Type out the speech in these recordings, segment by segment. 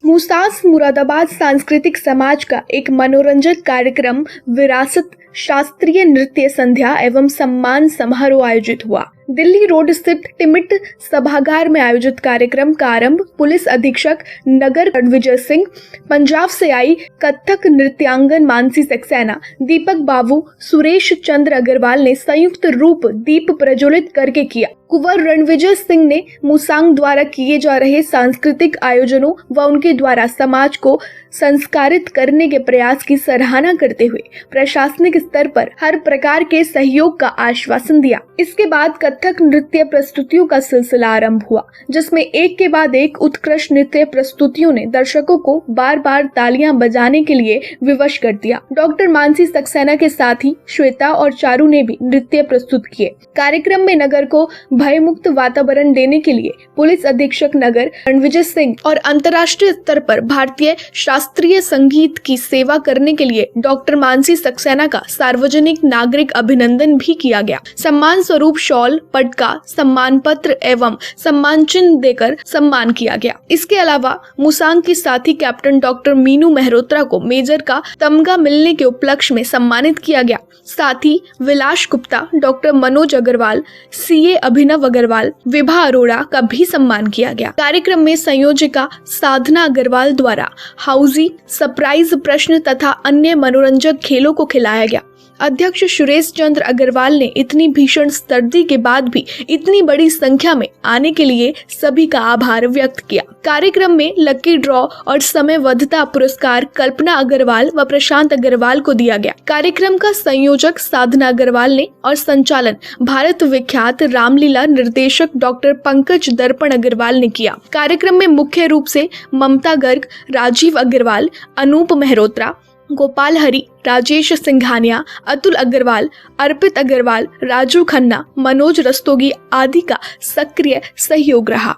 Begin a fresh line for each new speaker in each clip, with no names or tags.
मुसास मुरादाबाद सांस्कृतिक समाज का एक मनोरंजक कार्यक्रम विरासत शास्त्रीय नृत्य संध्या एवं सम्मान समारोह आयोजित हुआ। दिल्ली रोड स्थित टिमिट सभागार में आयोजित कार्यक्रम का आरंभ पुलिस अधीक्षक नगर रणविजय सिंह, पंजाब से आई कथक नृत्यांगन मानसी सक्सेना, दीपक बाबू, सुरेश चंद्र अग्रवाल ने संयुक्त रूप दीप प्रज्वलित करके किया। कुंवर रणविजय सिंह ने मुसांग द्वारा किए जा रहे सांस्कृतिक आयोजनों व उनके द्वारा समाज को संस्कारित करने के प्रयास की सराहना करते हुए प्रशासनिक स्तर पर हर प्रकार के सहयोग का आश्वासन दिया। इसके बाद कथक नृत्य प्रस्तुतियों का सिलसिला आरंभ हुआ, जिसमें एक के बाद एक उत्कृष्ट नृत्य प्रस्तुतियों ने दर्शकों को बार बार तालियां बजाने के लिए विवश कर दिया। डॉक्टर मानसी सक्सेना के साथ ही श्वेता और चारू ने भी नृत्य प्रस्तुत किए। कार्यक्रम में नगर को भयमुक्त वातावरण देने के लिए पुलिस अधीक्षक नगर रणविजय सिंह और अंतर्राष्ट्रीय स्तर पर भारतीय शास्त्रीय संगीत की सेवा करने के लिए डॉक्टर मानसी सक्सेना का सार्वजनिक नागरिक अभिनंदन भी किया गया। सम्मान स्वरूप शॉल, पटका, सम्मान पत्र एवं सम्मान चिन्ह देकर सम्मान किया गया। इसके अलावा मुसांग की साथी कैप्टन डॉक्टर मीनू मेहरोत्रा को मेजर का तमगा मिलने के उपलक्ष्य में सम्मानित किया गया। साथ ही विलास गुप्ता, डॉक्टर मनोज अग्रवाल, सीए अभिनव अग्रवाल, विभा अरोड़ा का भी सम्मान किया गया। कार्यक्रम में संयोजिका साधना अग्रवाल द्वारा हाउजी, सरप्राइज प्रश्न तथा अन्य मनोरंजक खेलों को खिलाया गया। अध्यक्ष सुरेश चंद्र अग्रवाल ने इतनी भीषण सर्दी के बाद भी इतनी बड़ी संख्या में आने के लिए सभी का आभार व्यक्त किया। कार्यक्रम में लकी ड्रॉ और समयबद्धता पुरस्कार कल्पना अग्रवाल व प्रशांत अग्रवाल को दिया गया। कार्यक्रम का संयोजक साधना अग्रवाल ने और संचालन भारत विख्यात रामलीला निर्देशक डॉक्टर पंकज दर्पण अग्रवाल ने किया। कार्यक्रम में मुख्य रूप से ममता गर्ग, राजीव अग्रवाल, अनूप मेहरोत्रा, गोपाल हरि, राजेश सिंघानिया, अतुल अग्रवाल, अर्पित अग्रवाल, राजू खन्ना, मनोज रस्तोगी आदि का सक्रिय सहयोग रहा।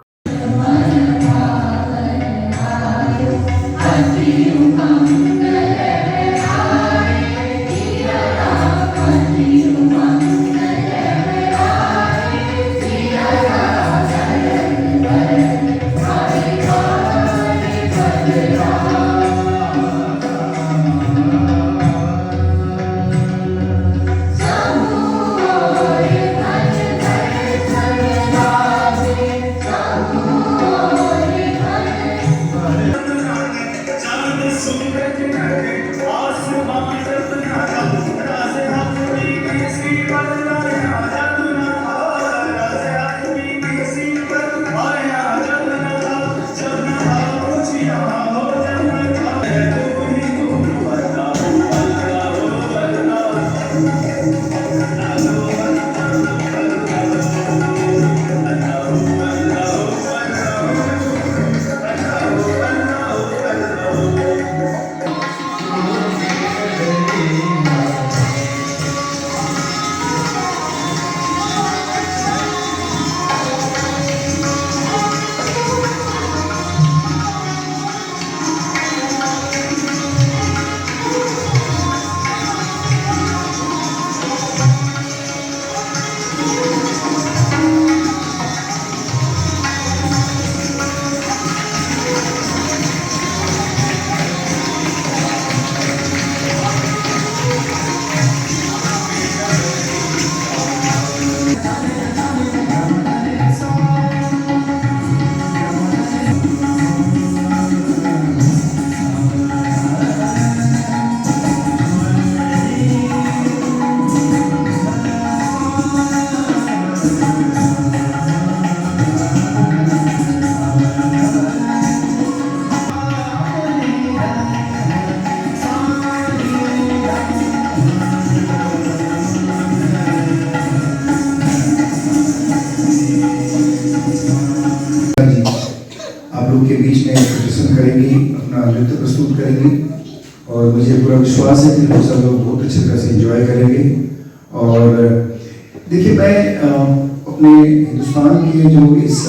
के बीच में प्रदर्शन करेंगी, अपना नृत्य प्रस्तुत करेंगी और मुझे पूरा विश्वास है कि लोग सब लोग बहुत अच्छी तरह से एंजॉय करेंगे। और देखिए, मैं अपने हिंदुस्तान के जो इस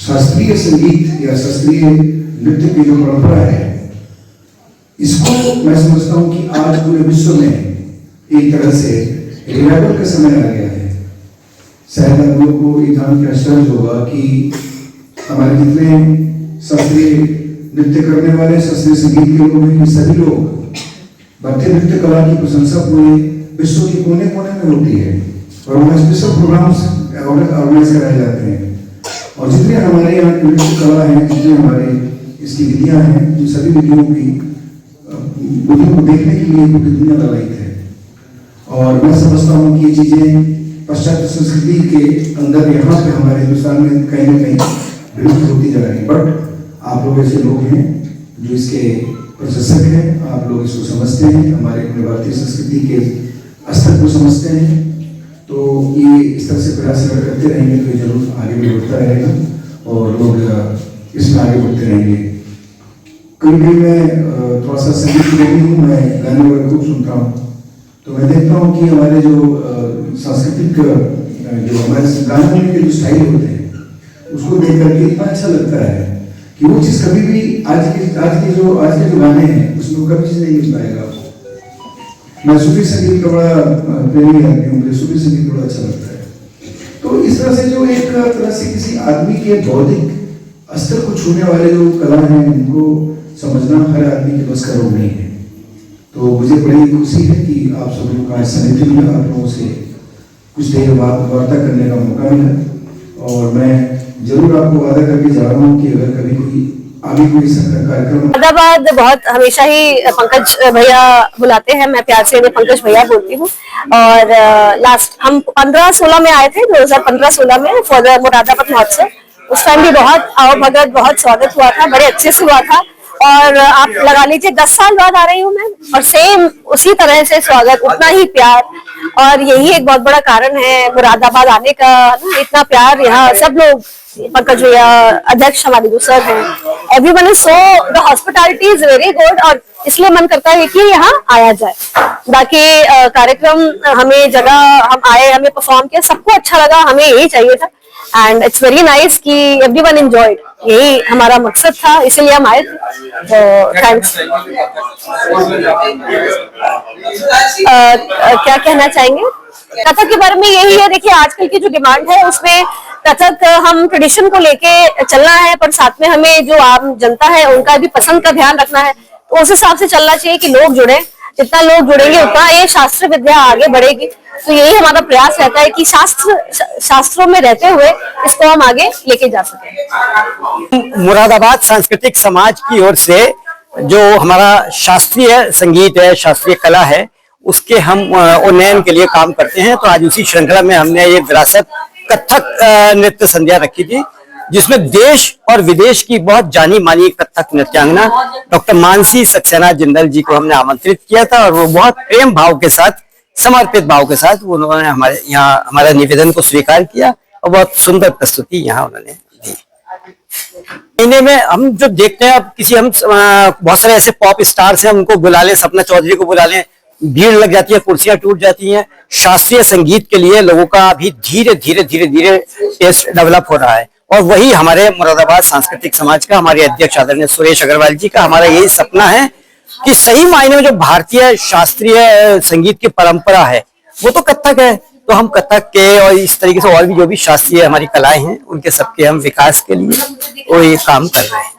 शास्त्रीय संगीत या शास्त्रीय नृत्य की जो परंपरा है, इसको मैं समझता हूँ कि आज पूरे विश्व में एक तरह से रिवाइवल का समय आ गया है। शायद आप लोगों को ये जान के आश्चर्य होगा कि हमारे जितने शास्त्रीय नृत्य करने वाले, शास्त्रीय संगीत के लोग हैं, ये सभी लोग भारतीय नृत्य कला की प्रशंसा पूरे विश्व के कोने कोने में होती है और वहाँ स्पेशल प्रोग्राम्स ऑर्गेनाइज कराए जाते हैं। और जितने हमारे यहाँ नृत्य कला है, जितने हमारे इसकी विधियाँ हैं, इन सभी विधियों को देखने के लिए पूरी दुनिया ललायित है। और मैं समझता हूँ कि ये चीज़ें पाश्चात्य संस्कृति के अंदर यहाँ पे हमारे हिंदुस्तान में कहीं ना कहीं विलुप्त होती जा रही है। बट आप लोग ऐसे लोग हैं जो इसके प्रशंसक हैं, आप लोग इसको समझते हैं, हमारे अपने भारतीय संस्कृति के स्तर को समझते हैं। तो ये इस तरह से प्रयास अगर करते रहेंगे तो ये जरूर आगे भी बढ़ता रहेगा और लोग इसमें आगे बढ़ते रहेंगे। कभी कभी मैं थोड़ा सा संगीत प्रेमी हूँ, मैं गाने वगैरह खूब सुनता हूँ, तो मैं देखता हूँ कि हमारे जो सांस्कृतिक जो हमारे गाने के जो स्टाइल होते हैं उसको देख करके इतना अच्छा लगता है कि वो चीज़ कभी भी आज के जो गाने हैं उसमें कभी चीज़ नहीं मिल पाएगा। मैं सूफी संगीत का बड़ा प्रेमी आदमी हूँ, मुझे सूफी संगीत बड़ा अच्छा लगता है। तो इस तरह से जो एक तरह से किसी आदमी के बौद्धिक स्तर को छूने वाले जो कला हैं उनको समझना हर आदमी के बस का रोग नहीं है। तो मुझे बड़ी खुशी है कि आप सब लोग का सानिध्य मिला, आप लोगों से कुछ देर वार्ता करने का मौका मिला और मैं जरूर आपको वादा करके जा रहा हूँ कि अगर कभी कोई आगे कोई इस तरह का कार्यक्रम।
मुरादाबाद बहुत हमेशा ही पंकज भैया बुलाते हैं, मैं प्यार से इन्हें पंकज भैया बोलती हूँ। और लास्ट हम 15-16 में आए थे, 2015-16 में फॉर द मुरादाबाद महोत्सव। उस टाइम भी बहुत आवभगत, बहुत स्वागत हुआ था, बड़े अच्छे से हुआ था। और आप लगा लीजिए 10 साल बाद आ रही हूँ मैं और सेम उसी तरह से स्वागत, उतना ही प्यार। और यही एक बहुत बड़ा कारण है मुरादाबाद आने का, इतना प्यार। यहाँ सब लोग, पंकज भैया, अध्यक्ष हमारे जो सर हैं, everyone is so, the hospitality is very good और इसलिए मन करता है कि यहाँ आया जाए। बाकी कार्यक्रम, हमें जगह, हम आए, हमें परफॉर्म किया, सबको अच्छा लगा, हमें यही चाहिए था। एंड इट्स वेरी नाइस कि एवरीवन एंजॉयड, यही हमारा मकसद था, इसलिए हम आए थे। तो थैंक्स। क्या कहना चाहेंगे कथक के बारे में? यही है, देखिए आजकल की जो डिमांड है उसमें कथक, हम ट्रेडिशन को लेके चलना है पर साथ में हमें जो आम जनता है उनका भी पसंद का ध्यान रखना है। तो उस हिसाब से चलना चाहिए कि लोग जुड़े, जितना लोग जुड़ेंगे उतना ये शास्त्र विद्या आगे बढ़ेगी। तो यही हमारा प्रयास रहता है कि शास्त्रों में रहते हुए इसको हम आगे लेके जा सकें।
मुरादाबाद सांस्कृतिक समाज की ओर से जो हमारा शास्त्रीय संगीत है, शास्त्रीय कला है, उसके हम उन्नयन के लिए काम करते हैं। तो आज उसी श्रृंखला में हमने ये विरासत कथक नृत्य संध्या रखी थी, जिसमें देश और विदेश की बहुत जानी मानी कथक नृत्यांगना डॉक्टर मानसी सक्सेना जिंदल जी को हमने आमंत्रित किया था और वो बहुत प्रेम भाव के साथ, समर्पित भाव के साथ उन्होंने हमारे यहाँ हमारा निवेदन को स्वीकार किया और बहुत सुंदर प्रस्तुति यहाँ उन्होंने दी। महीने में हम जो देखते हैं, अब हम बहुत सारे ऐसे पॉप स्टार्स हैं, उनको बुला लें, सपना चौधरी को बुला लें, भीड़ लग जाती है, कुर्सियां टूट जाती हैं। शास्त्रीय संगीत के लिए लोगों का अभी धीरे धीरे टेस्ट डेवलप हो रहा है और वही हमारे मुरादाबाद सांस्कृतिक समाज का, हमारे अध्यक्ष आदरणीय सुरेश अग्रवाल जी का, हमारा यही सपना है कि सही मायने में जो भारतीय शास्त्रीय संगीत की परंपरा है वो तो कथक है। तो हम कथक के और इस तरीके से और भी जो भी शास्त्रीय हमारी कलाएं हैं उनके सबके हम विकास के लिए वो ये काम कर रहे हैं।